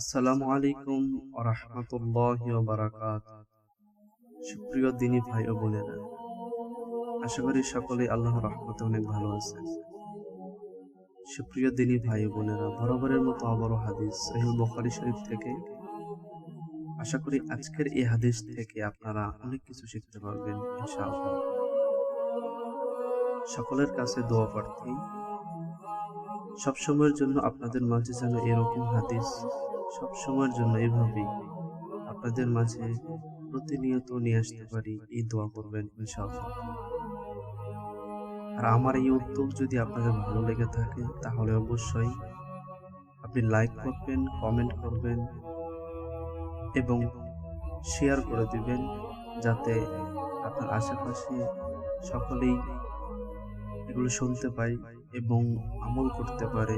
আসসালামু আলাইকুম ওয়া রাহমাতুল্লাহি ওয়া বারাকাতুহু। সুপ্রিয় দিনী ভাই ও বোনেরা, আশা করি সকলেই আল্লাহর রহমতে অনেক ভালো আছেন। সুপ্রিয় দিনী ভাই ও বোনেরা, বরাবরের মতো আবারও হাদিস সহিহ বুখারী শরীফ থেকে। আশা করি আজকের এই হাদিস থেকে আপনারা অনেক কিছু শিখতে পারবেন ইনশাআল্লাহ। সকলের কাছে দোয়া প্রার্থী, সবসময়ের জন্য আপনাদের মাঝে যেন এরকম হাদিস সবসময়ের জন্য এভাবেই আপনাদের মাঝে প্রতিনিয়ত নিয়ে আসতে পারি, এই দোয়া করবেন ইনশাআল্লাহ। আর আমার এই উদ্যোগ যদি আপনাদের ভালো লেগে থাকে তাহলে অবশ্যই আপনি লাইক করবেন, কমেন্ট করবেন এবং শেয়ার করে দিবেন, যাতে আপনার আশেপাশে সকলেই এগুলো শুনতে পায় এবং আমল করতে পারে।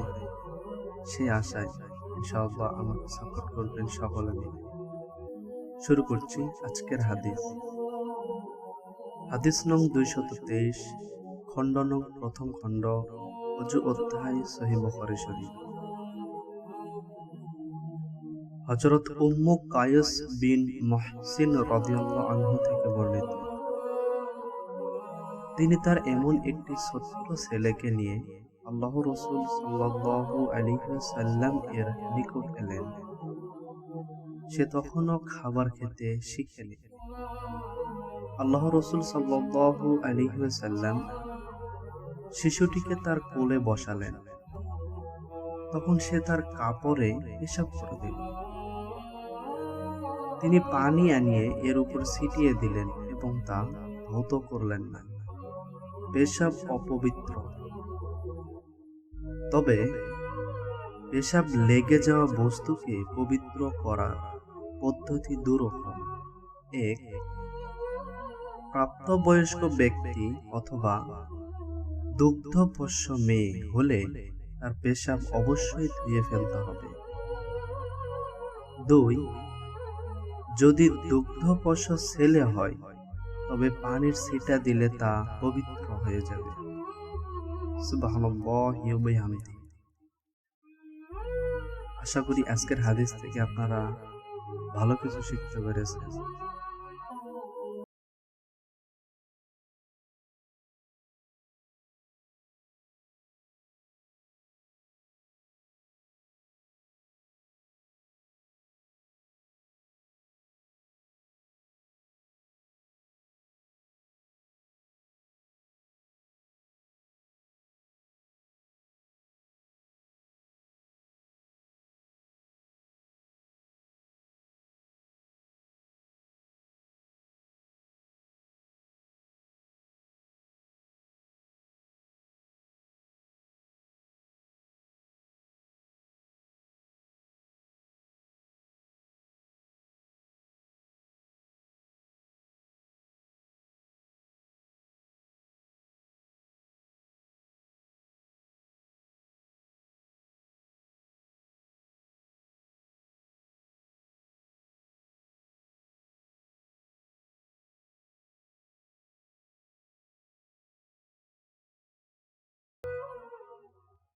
সেই আশায় ইনশাআল্লাহ আমাকে সাপোর্ট করবেন সকলে মিলে। শুরু করছি আজকের হাদিস। হাদিস নং 223, খণ্ড নং প্রথম খণ্ড, ওযু অধ্যায়, সহিহ বুখারী শরীফ। হযরত উম্মু কায়েস বিন মুহসিন রাদিয়াল্লাহু আনহু থেকে বর্ণিত, তিনি তার এমন একটি ছোট্ট ছেলেকে নিয়ে আল্লাহ রাসূল সাল্লাল্লাহু আলাইহি ওয়াসাল্লাম এর নিকট এলেন। সে তখনও খাবার খেতে শিখেনি। আল্লাহ রাসূল সাল্লাল্লাহু আলাইহি ওয়াসাল্লাম শিশুটিকে তার কোলে বসালেন। তখন সে তার কাপড়ে পেশাব করে দিল। তিনি পানি আনিয়ে এর উপর ছিটিয়ে দিলেন এবং তা ধৌত করলেন না। পেশাব অপবিত্র, তবে পেশাব লেগে যাওয়া বস্তুকে পবিত্র করার পদ্ধতি দুরকম। এক, প্রাপ্তবয়স্ক ব্যক্তি অথবা দুগ্ধপোষ্য মেয়ে হলে তার পেশাব অবশ্যই ধুয়ে ফেলতে হবে। দুই, যদি দুগ্ধপোষ্য ছেলে হয় তবে পানির ছিটা দিলে তা পবিত্র হয়ে যাবে। সুবহানাল্লাহি ওয়া বিহামদিহি। আশা করি আজকের হাদিস থেকে আপনারা ভালো কিছু শিখতে পেরেছেন।